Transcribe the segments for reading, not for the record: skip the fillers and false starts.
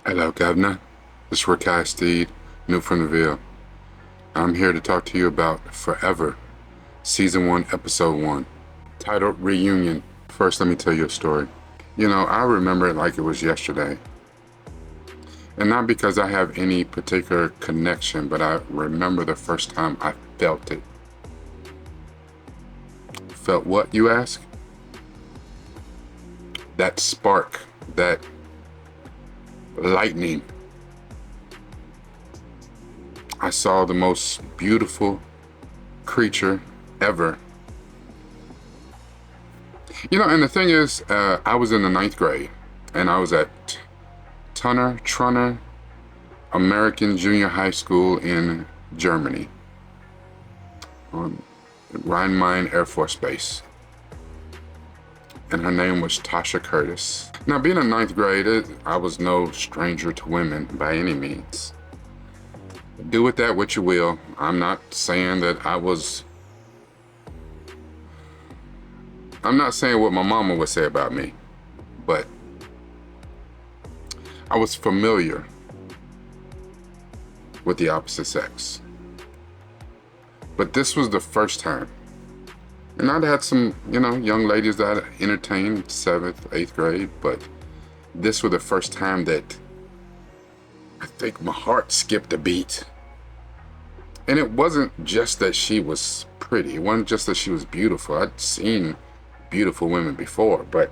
Hello, Governor. This is Keisha, new from the Ville. I'm here to talk to you about Forever, Season 1, Episode 1, titled Reunion. First, let me tell you a story. I remember it like it was yesterday. And not because I have any particular connection, but I remember the first time I felt it. Felt what, you ask? That spark, that lightning. I saw the most beautiful creature ever. And the thing is, I was in the 9th grade, and I was at Trunner American Junior High School in Germany, on Rhein-Main Air Force Base. And her name was Tasha Curtis. Now, being in 9th grade, I was no stranger to women by any means. Do with that what you will. I'm not saying that I'm not saying what my mama would say about me, but I was familiar with the opposite sex. But this was the first time. And I'd had some, young ladies that I entertained 7th, 8th grade, but this was the first time that I think my heart skipped a beat. And it wasn't just that she was pretty. It wasn't just that she was beautiful. I'd seen beautiful women before, but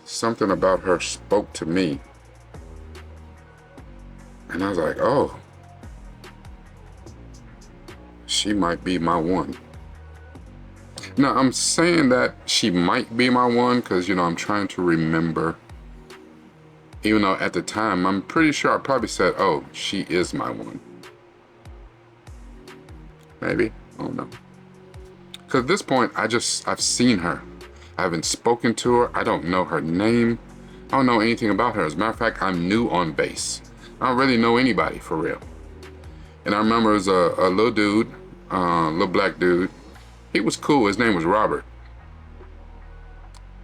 something about her spoke to me. And I was like, oh, she might be my one. Now, I'm saying that she might be my one because, I'm trying to remember. Even though at the time, I'm pretty sure I probably said, oh, she is my one. Maybe, I don't know. Because at this point, I've seen her. I haven't spoken to her. I don't know her name. I don't know anything about her. As a matter of fact, I'm new on base. I don't really know anybody for real. And I remember it was a little dude, little black dude. He was cool. His name was Robert.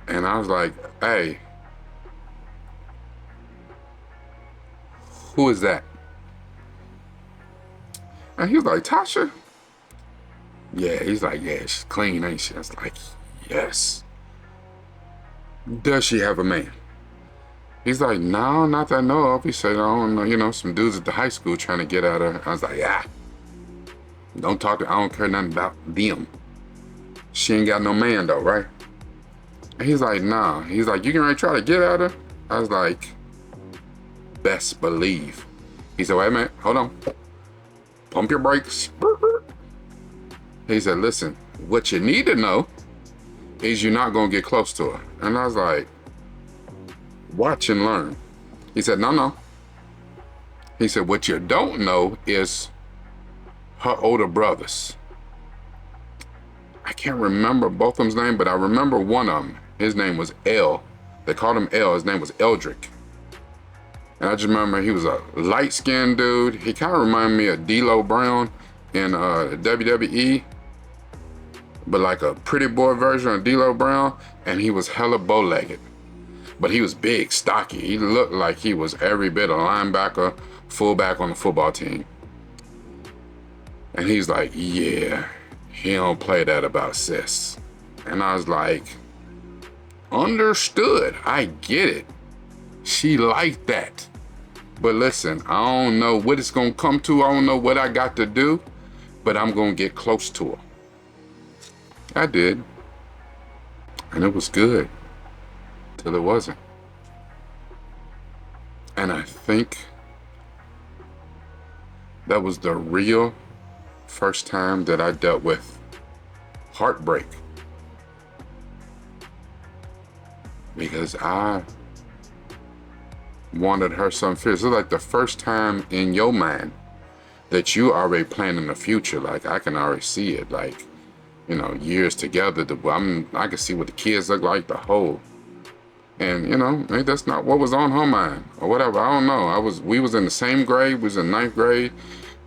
And I was like, hey, who is that? And he was like, Tasha? Yeah, he's like, yeah, she's clean, ain't she? I was like, yes. Does she have a man? He's like, no, not that I know of. He said, I don't know, some dudes at the high school trying to get at her. I was like, yeah. Don't talk to, I don't care nothing about them. She ain't got no man though, right? And he's like, nah. He's like, you can really try to get at her? I was like, best believe. He said, wait a minute, hold on. Pump your brakes. He said, listen, what you need to know is you're not gonna get close to her. And I was like, watch and learn. He said, no. He said, what you don't know is her older brothers. I can't remember both of them's name, but I remember one of them. His name was L. They called him L. His name was Eldrick. And I just remember he was a light-skinned dude. He kind of reminded me of D'Lo Brown in WWE, but like a pretty boy version of D'Lo Brown, and he was hella bow-legged. But he was big, stocky. He looked like he was every bit a linebacker, fullback on the football team. And he's like, yeah, he don't play that about sis. And I was like, understood, I get it. She liked that. But listen, I don't know what it's gonna come to. I don't know what I got to do, but I'm gonna get close to her. I did. And it was good. Till it wasn't. And I think that was the real first time that I dealt with heartbreak. Because I wanted her something fierce. It's like the first time in your mind that you already planning the future. Like I can already see it. Like, years together. I can see what the kids look like, the whole. And maybe that's not what was on her mind or whatever. I don't know. We was in the same grade. We was in 9th grade.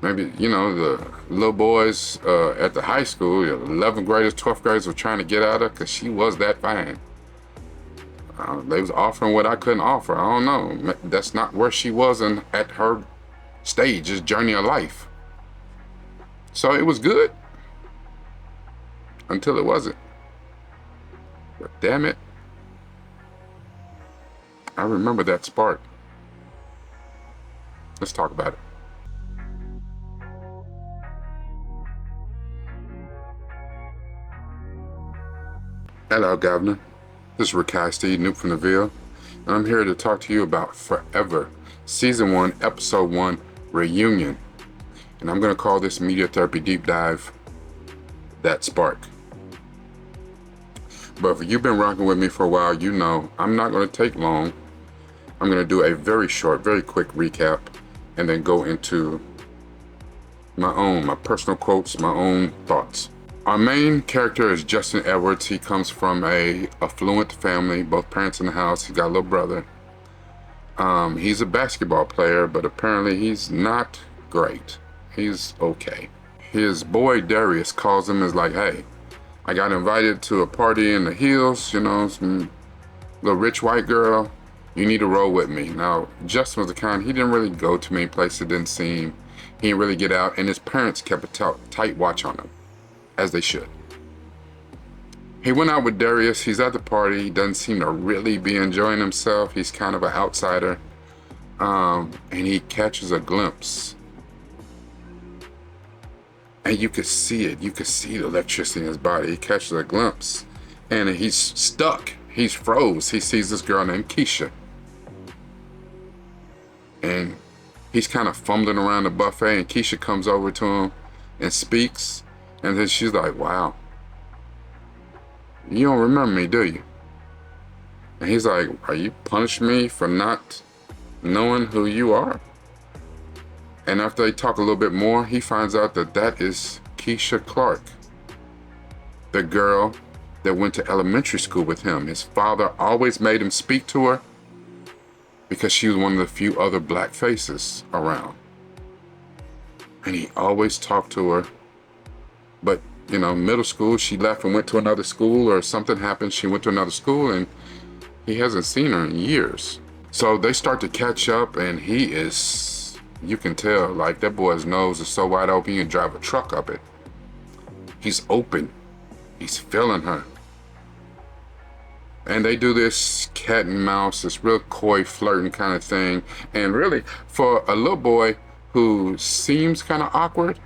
Maybe, the little boys at the high school, 11th graders, 12th graders were trying to get at her because she was that fine. They was offering what I couldn't offer. I don't know. That's not where she was at her stage, his journey of life. So it was good until it wasn't. But damn it, I remember that spark. Let's talk about it. Hello, Governor. This is Keisha, Noob from the Ville, and I'm here to talk to you about Forever, Season 1, Episode 1, Reunion. And I'm going to call this Media Therapy Deep Dive, That Spark. But if you've been rocking with me for a while, you know I'm not going to take long. I'm going to do a very short, very quick recap, and then go into my personal quotes, my own thoughts. Our main character is Justin Edwards. He comes from a affluent family, both parents in the house. He's got a little brother. He's a basketball player, but apparently he's not great. He's okay. His boy Darius calls him, is like, hey, I got invited to a party in the hills, you know, some little rich white girl. You need to roll with me. Now, Justin was the kind, he didn't really go to many places, it didn't seem. He didn't really get out, and his parents kept a tight watch on him, as they should. He went out with Darius. He's at the party. He doesn't seem to really be enjoying himself. He's kind of an outsider. And he catches a glimpse. And you could see it. You could see the electricity in his body. He catches a glimpse. And he's stuck. He's froze. He sees this girl named Keisha. And he's kind of fumbling around the buffet. And Keisha comes over to him and speaks. And then she's like, wow, you don't remember me, do you? And he's like, are you punishing me for not knowing who you are? And after they talk a little bit more, he finds out that that is Keisha Clark, the girl that went to elementary school with him. His father always made him speak to her because she was one of the few other black faces around. And he always talked to her. But, you know, middle school, she left and went to another school, or something happened. She went to another school and he hasn't seen her in years. So they start to catch up, and he is, you can tell, like that boy's nose is so wide open, you can drive a truck up it. He's open. He's feeling her. And they do this cat and mouse, this real coy flirting kind of thing. And really, for a little boy who seems kind of awkward,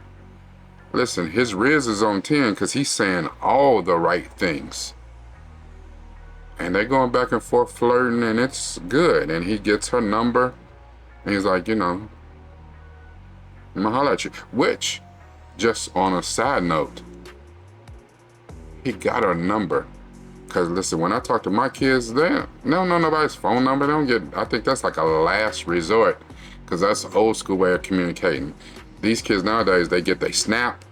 listen, his Riz is on 10 because he's saying all the right things. And they're going back and forth flirting, and it's good. And he gets her number, and he's like, you know, I'm gonna holler at you. Which, just on a side note, he got her number. Because listen, when I talk to my kids, they don't know nobody's phone number. They don't get, I think that's like a last resort, because that's an old school way of communicating. These kids nowadays, they get their Snap.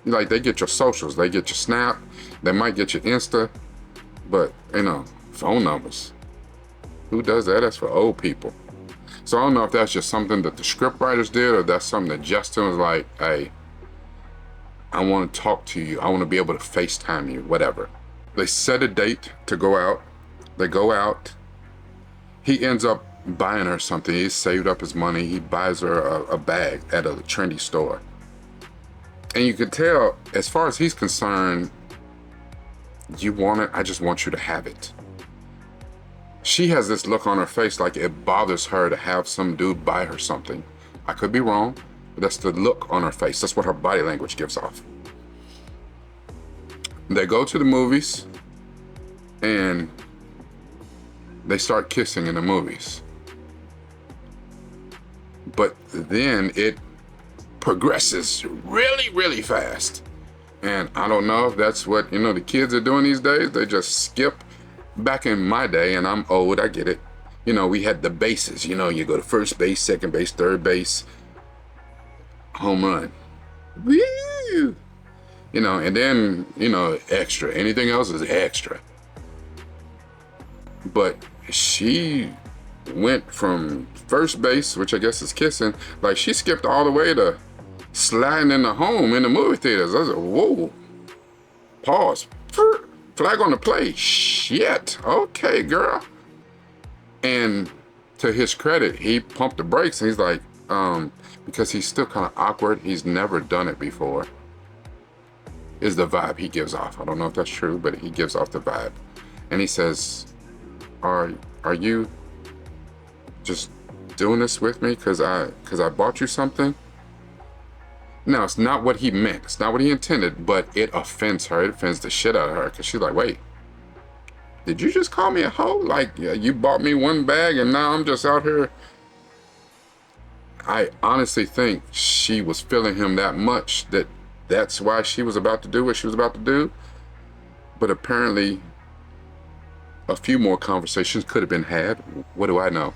Like, they get your socials. They get your Snap. They might get your Insta. But, you know, phone numbers. Who does that? That's for old people. So I don't know if that's just something that the script writers did, or that's something that Justin was like, hey, I want to talk to you. I want to be able to FaceTime you, whatever. They set a date to go out. They go out. He ends up buying her something. He saved up his money. He buys her a bag at a trendy store. And you can tell, as far as he's concerned, you want it, I just want you to have it. She has this look on her face like it bothers her to have some dude buy her something. I could be wrong, but that's the look on her face. That's what her body language gives off. They go to the movies, and they start kissing in the movies. But then it progresses really, really fast. And I don't know if that's what, you know, the kids are doing these days. They just skip. Back in my day, and I'm old, I get it. You know, we had the bases. You know, you go to first base, second base, third base, home run. Woo! You know, and then, you know, extra. Anything else is extra. But she went from first base, which I guess is kissing, like she skipped all the way to sliding in the home in the movie theaters. I was like, whoa. Pause. Flag on the play. Shit. Okay, girl. And to his credit, he pumped the brakes and he's like, because he's still kind of awkward. He's never done it before, is the vibe he gives off. I don't know if that's true, but he gives off the vibe. And he says, are you just doing this with me because I bought you something? Now, it's not what he meant. It's not what he intended, but it offends her. It offends the shit out of her because she's like, wait, did you just call me a hoe? Like, yeah, you bought me one bag and now I'm just out here. I honestly think she was feeling him that much that that's why she was about to do what she was about to do. But apparently a few more conversations could have been had. What do I know?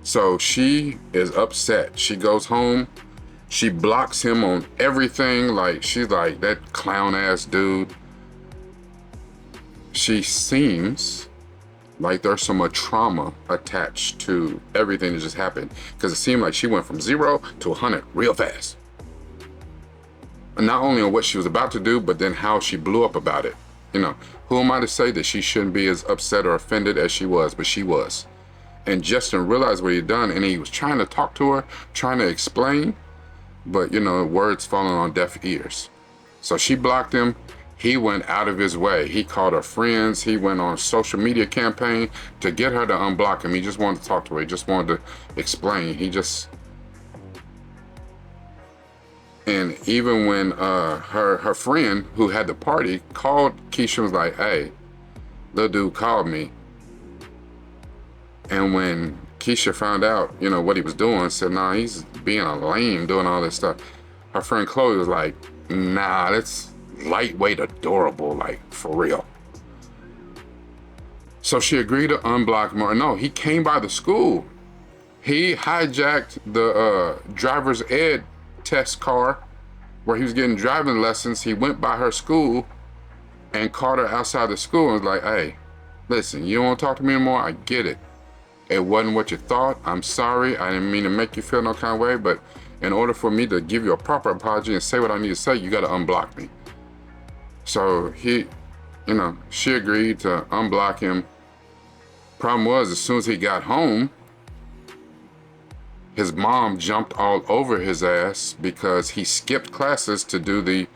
So she is upset. She goes home. She blocks him on everything. Like, she's like, that clown ass dude. She seems like there's some trauma attached to everything that just happened, because it seemed like she went from 0 to 100 real fast. And not only on what she was about to do, but then how she blew up about it. You know, who am I to say that she shouldn't be as upset or offended as she was? But she was. And Justin realized what he'd done, and he was trying to talk to her, trying to explain, but you know, words falling on deaf ears. So she blocked him. He went out of his way. He called her friends. He went on a social media campaign to get her to unblock him. He just wanted to talk to her. He just wanted to explain. And even when her friend who had the party called Keisha, was like, hey, the dude called me. And when Keisha found out, you know, what he was doing, said, nah, he's being a lame, doing all this stuff. Her friend Chloe was like, nah, that's lightweight adorable, like, for real. So she agreed to unblock him. Or no, he came by the school. He hijacked the driver's ed test car where he was getting driving lessons. He went by her school and caught her outside the school and was like, hey, listen, you don't want to talk to me anymore? I get it. It wasn't what you thought. I'm sorry. I didn't mean to make you feel no kind of way, but in order for me to give you a proper apology and say what I need to say, you got to unblock me. So he, you know, she agreed to unblock him. Problem was, as soon as he got home, his mom jumped all over his ass because he skipped classes to do the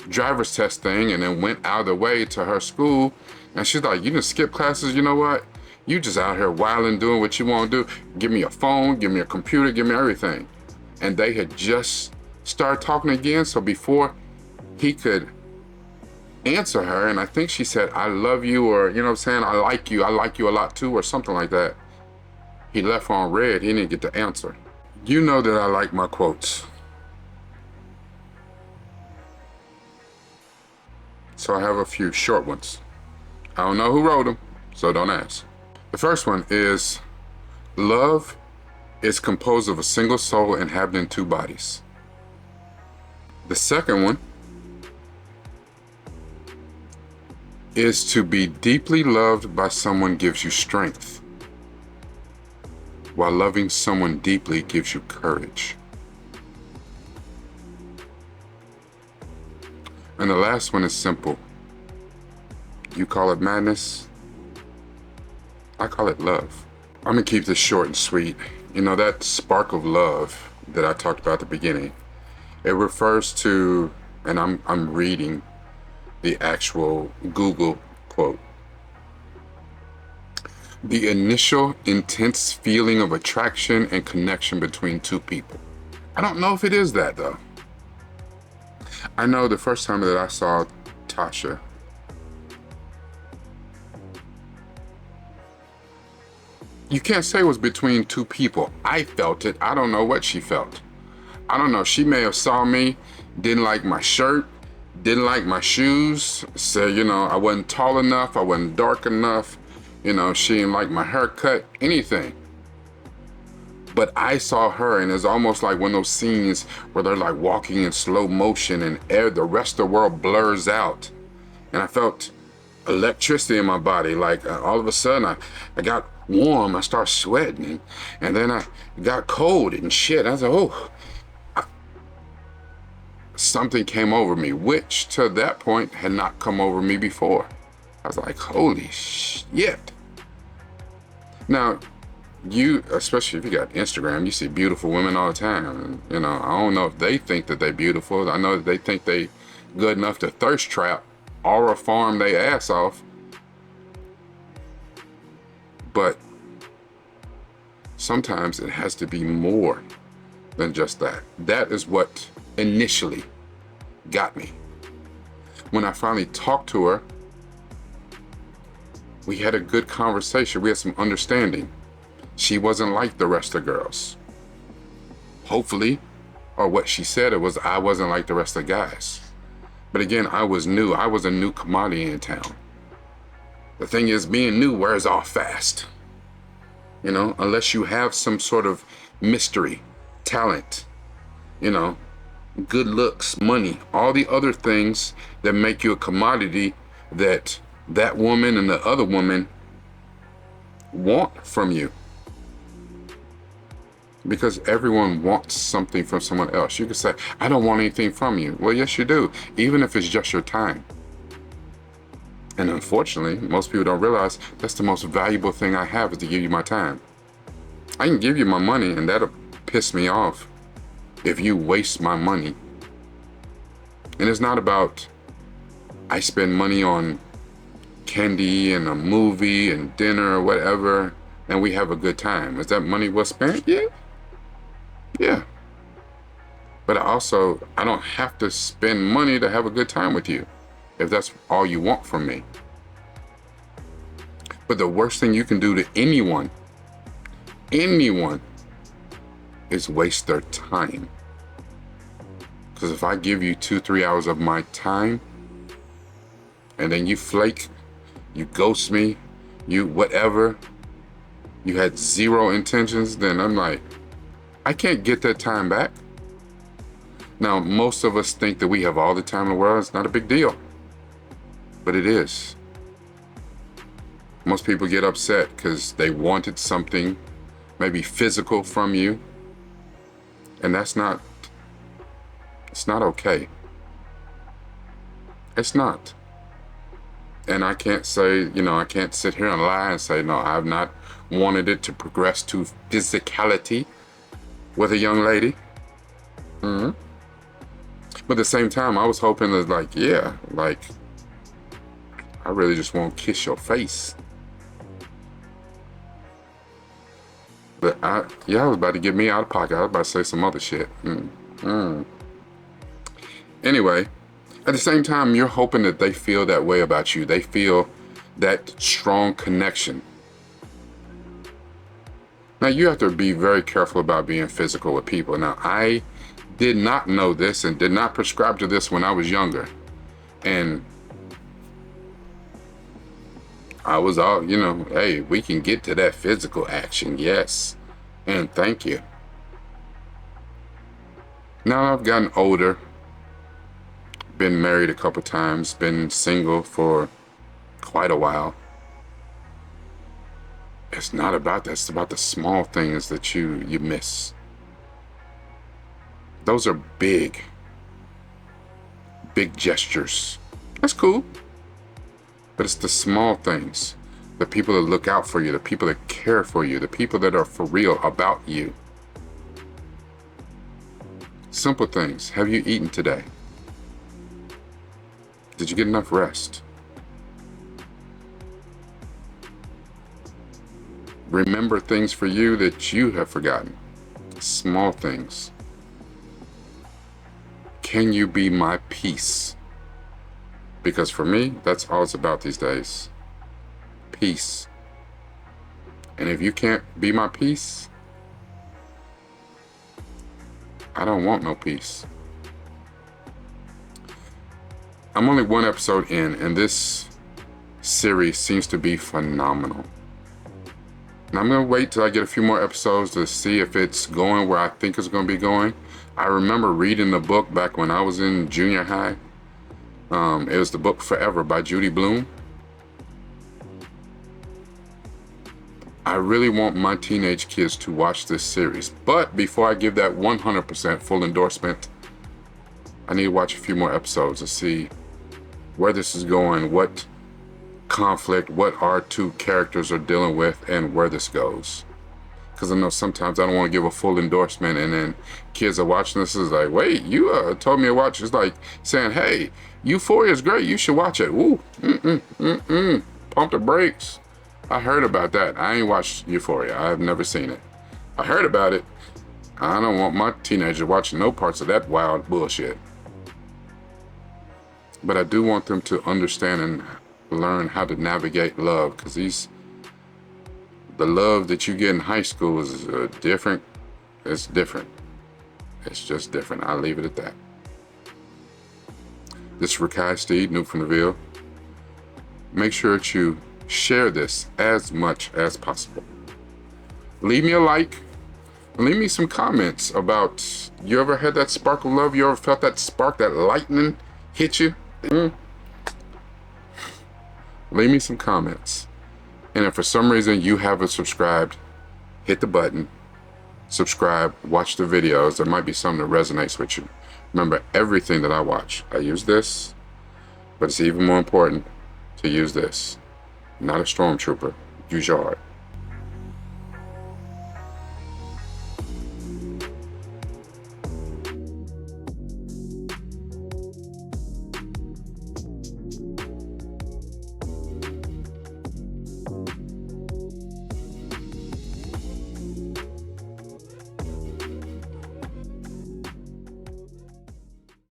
driver's test thing and then went out of the way to her school. And she's like, you didn't skip classes, you know what? You just out here wilding, doing what you want to do. Give me a phone, give me a computer, give me everything. And they had just started talking again. So before he could answer her, and I think she said, I love you, or, you know what I'm saying? I like you a lot too, or something like that. He left on red. He didn't get to answer. You know that I like my quotes. So I have a few short ones. I don't know who wrote them, so don't ask. The first one is, love is composed of a single soul inhabiting two bodies. The second one is, to be deeply loved by someone gives you strength, while loving someone deeply gives you courage. And the last one is simple. You call it madness, I call it love. I'm gonna keep this short and sweet. You know, that spark of love that I talked about at the beginning, it refers to, and I'm reading the actual Google quote, the initial intense feeling of attraction and connection between two people. I don't know if it is that though. I know the first time that I saw Tasha, you can't say it was between two people. I felt it. I don't know what she felt. I don't know. She may have saw me, didn't like my shirt, didn't like my shoes, said, you know, I wasn't tall enough, I wasn't dark enough, you know, she didn't like my haircut, anything. But I saw her, and it's almost like one of those scenes where they're like walking in slow motion and the rest of the world blurs out. And I felt electricity in my body. Like all of a sudden I got warm, I started sweating, and then I got cold and shit. I was like, oh. Something came over me, which to that point had not come over me before. I was like, holy shit. Now, you, especially if you got Instagram, you see beautiful women all the time. And, you know, I don't know if they think that they're beautiful. I know that they think they good enough to thirst trap or farm their ass off. But sometimes it has to be more than just that. That is what initially got me. When I finally talked to her, we had a good conversation. We had some understanding. She wasn't like the rest of the girls. Hopefully, or what she said, it was I wasn't like the rest of the guys. But again, I was new. I was a new commodity in town. The thing is, being new wears off fast. You know, unless you have some sort of mystery, talent, you know, good looks, money, all the other things that make you a commodity that woman and the other woman want from you. Because everyone wants something from someone else. You can say, I don't want anything from you. Well, yes, you do, even if it's just your time. And unfortunately, most people don't realize that's the most valuable thing I have is to give you my time. I can give you my money and that'll piss me off if you waste my money. And it's not about I spend money on candy and a movie and dinner or whatever and we have a good time. Is that money well spent? Yeah. But I don't have to spend money to have a good time with you if that's all you want from me. But the worst thing you can do to anyone is waste their time. Because if I give you 2-3 hours of my time and then you flake, you ghost me, you whatever, you had zero intentions, then I'm like, I can't get that time back. Now, most of us think that we have all the time in the world. It's not a big deal, but it is. Most people get upset because they wanted something, maybe physical from you, and it's not okay. It's not. And I can't say, I can't sit here and lie and say, no, I've not wanted it to progress to physicality with a young lady. But at the same time, I was hoping that I really just want to kiss your face. But I was about to get me out of pocket. I was about to say some other shit. Anyway, at the same time, you're hoping that they feel that way about you. They feel that strong connection. Now, you have to be very careful about being physical with people. Now, I did not know this and did not prescribe to this when I was younger. And I was all, hey, we can get to that physical action. Yes. And thank you. Now I've gotten older, been married a couple times, been single for quite a while. It's not about that. It's about the small things that you miss. Those are big gestures. That's cool. But it's the small things, the people that look out for you, the people that care for you, the people that are for real about you. Simple things. Have you eaten today? Did you get enough rest? Remember things for you that you have forgotten. Small things. Can you be my peace? Because for me, that's all it's about these days. Peace. And if you can't be my peace, I don't want no peace. I'm only one episode in, and this series seems to be phenomenal. And I'm going to wait till I get a few more episodes to see if it's going where I think it's going to be going. I remember reading the book back when I was in junior high. It was the book Forever by Judy Blume. I really want my teenage kids to watch this series. But before I give that 100% full endorsement, I need to watch a few more episodes to see where this is going, what conflict, what our two characters are dealing with, and where this goes. Because I know sometimes I don't want to give a full endorsement, and then kids are watching this is like, wait, you told me to watch. It's like saying, hey, Euphoria is great, you should watch it. Ooh, pump the brakes. I heard about that. I ain't watched Euphoria. I've never seen it. I heard about it. I don't want my teenager watching no parts of that wild bullshit. But I do want them to understand and learn how to navigate love, because the love that you get in high school is different. It's different. It's just different. I'll leave it at that. This is Rakai Steed, new from the Ville. Make sure that you share this as much as possible. Leave me a like. Leave me some comments about, you ever had that spark of love? You ever felt that spark, that lightning hit you? Leave me some comments. And if for some reason you haven't subscribed, hit the button, subscribe, watch the videos. There might be something that resonates with you. Remember, everything that I watch, I use this, but it's even more important to use this. Not a stormtrooper. Use your heart.